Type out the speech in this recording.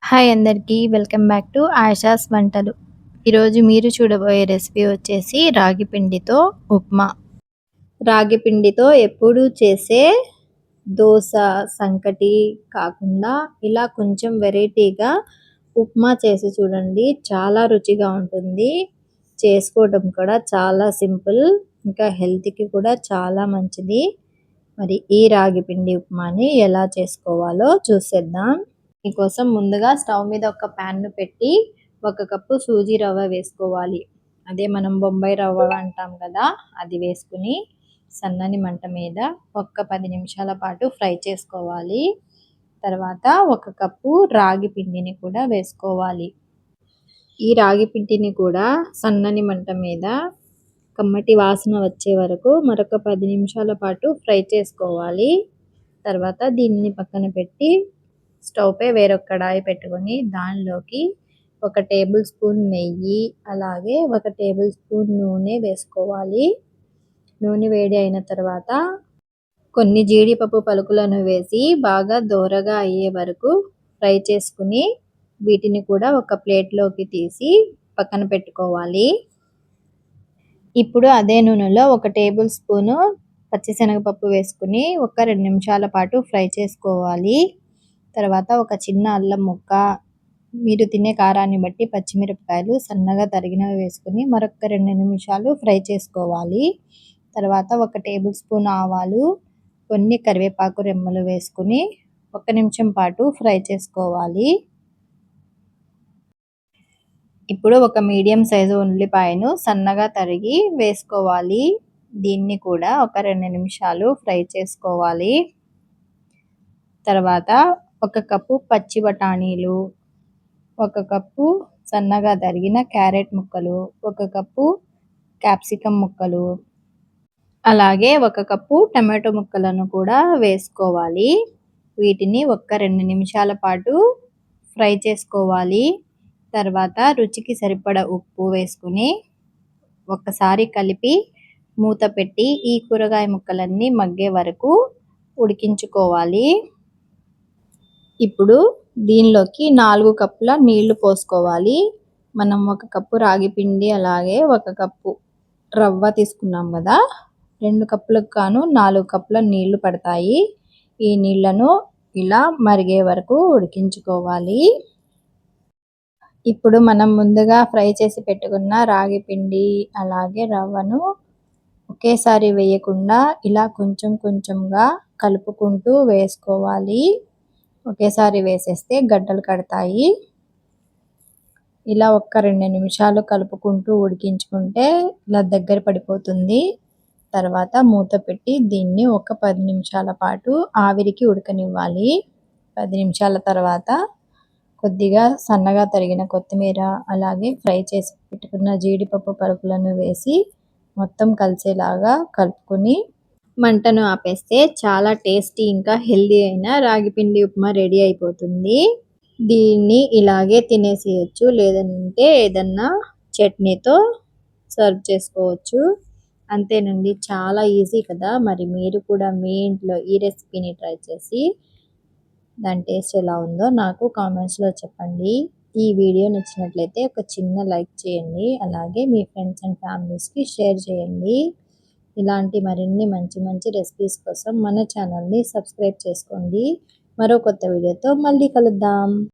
Hi అందరికీ welcome back to Ayesha's వంటలు. ఈరోజు మీరు చూడబోయే రెసిపీ వచ్చేసి రాగి పిండితో ఉప్మా. రాగి పిండితో ఎప్పుడు చేసే దోశ, సంకటి కాకుండా ఇలా కొంచెం వెరైటీగా ఉప్మా చేసి చూడండి. చాలా రుచిగా ఉంటుంది. చేసుకోవడం కూడా చాలా సింపుల్, ఇంకా హెల్త్కి కూడా చాలా మంచిది. మరి ఈ రాగి పిండి ఉప్మాని ఎలా చేసుకోవాలో చూసేద్దాం. దీనికోసం ముందుగా స్టవ్ మీద ఒక ప్యాన్ను పెట్టి 1 కప్పు సూజీ రవ్వ వేసుకోవాలి. అదే మనం బొంబాయి రవ్వ అంటాం కదా, అది వేసుకుని సన్నని మంట మీద ఒక 10 నిమిషాల పాటు ఫ్రై చేసుకోవాలి. తర్వాత 1 కప్పు రాగి పిండిని కూడా వేసుకోవాలి. ఈ రాగి పిండిని కూడా సన్నని మంట మీద కమ్మటి వాసన వచ్చే వరకు మరొక 10 నిమిషాల పాటు ఫ్రై చేసుకోవాలి. తర్వాత దీన్ని పక్కన పెట్టి స్టవ్ పై వేరొక కడాయి పెట్టుకొని దానిలోకి 1 టేబుల్ స్పూన్ నెయ్యి, అలాగే 1 టేబుల్ స్పూన్ నూనె వేసుకోవాలి. నూనె వేడి అయిన తర్వాత కొన్ని జీడిపప్పు పలుకులను వేసి బాగా దోరగా అయ్యే వరకు ఫ్రై చేసుకుని వీటిని కూడా ఒక ప్లేట్లోకి తీసి పక్కన పెట్టుకోవాలి. ఇప్పుడు అదే నూనెలో 1 టేబుల్ స్పూను పచ్చిశనగపప్పు వేసుకుని ఒక 2 నిమిషాల పాటు ఫ్రై చేసుకోవాలి. తర్వాత ఒక చిన్న అల్లం ముక్క, మీరు తినే కారాన్ని బట్టి పచ్చిమిరపకాయలు సన్నగా తరిగినవి వేసుకుని మరొక 2 నిమిషాలు ఫ్రై చేసుకోవాలి. తర్వాత 1 టేబుల్ స్పూన్ ఆవాలు, కొన్ని కరివేపాకు రెమ్మలు వేసుకుని 1 నిమిషం పాటు ఫ్రై చేసుకోవాలి. ఇప్పుడు ఒక మీడియం సైజు ఉల్లిపాయను సన్నగా తరిగి వేసుకోవాలి. దీన్ని కూడా ఒక 2 నిమిషాలు ఫ్రై చేసుకోవాలి. తర్వాత 1 కప్పు పచ్చి బఠానీలు, 1 కప్పు సన్నగా తరిగిన క్యారెట్ ముక్కలు, 1 కప్పు క్యాప్సికమ్ ముక్కలు, అలాగే 1 కప్పు టమాటో ముక్కలను కూడా వేసుకోవాలి. వీటిని ఒక 2 నిమిషాల పాటు ఫ్రై చేసుకోవాలి. తర్వాత రుచికి సరిపడ ఉప్పు వేసుకుని ఒకసారి కలిపి మూత పెట్టి ఈ కూరగాయ ముక్కలన్నీ మగ్గే వరకు ఉడికించుకోవాలి. ఇప్పుడు దీనిలోకి 4 కప్పుల నీళ్లు పోసుకోవాలి. మనం 1 కప్పు రాగి పిండి అలాగే 1 కప్పు రవ్వ తీసుకున్నాం కదా, 2 కప్పులకు గాను 4 కప్పుల నీళ్లు పడతాయి. ఈ నీళ్లను ఇలా మరిగే వరకు ఉడికించుకోవాలి. ఇప్పుడు మనం ముందుగా ఫ్రై చేసి పెట్టుకున్న రాగి పిండి అలాగే రవ్వను ఒకేసారి వేయకుండా ఇలా కొంచెం కొంచెంగా కలుపుకుంటూ వేసుకోవాలి. ఒకేసారి వేసేస్తే గడ్డలు కడతాయి. ఇలా ఒక 2 నిమిషాలు కలుపుకుంటూ ఉడికించుకుంటే ఇలా దగ్గర పడిపోతుంది. తర్వాత మూత పెట్టి దీన్ని ఒక 10 నిమిషాల పాటు ఆవిరికి ఉడకనివ్వాలి. 10 నిమిషాల తర్వాత కొద్దిగా సన్నగా తరిగిన కొత్తిమీర, అలాగే ఫ్రై చేసి పెట్టుకున్న జీడిపప్పు పలుకులను వేసి మొత్తం కలిసేలాగా కలుపుకొని మంటను ఆపేస్తే చాలా టేస్టీ ఇంకా హెల్దీ అయిన రాగి పిండి ఉప్మా రెడీ అయిపోతుంది. దీన్ని ఇలాగే తినేసేయచ్చు, లేదంటే ఏదన్నా చట్నీతో సర్వ్ చేసుకోవచ్చు. అంతేనండి, చాలా ఈజీ కదా. మరి మీరు కూడా మీ ఇంట్లో ఈ రెసిపీని ట్రై చేసి దాని టేస్ట్ ఎలా ఉందో నాకు కామెంట్స్లో చెప్పండి. ఈ వీడియో నచ్చినట్లయితే ఒక చిన్న లైక్ చేయండి, అలాగే మీ ఫ్రెండ్స్ అండ్ ఫ్యామిలీస్కి షేర్ చేయండి. ఇలాంటి మరిన్ని మంచి మంచి రెసిపీస్ కోసం మన ఛానల్ని సబ్స్క్రైబ్ చేసుకోండి. మరో కొత్త వీడియోతో మళ్ళీ కలుద్దాం.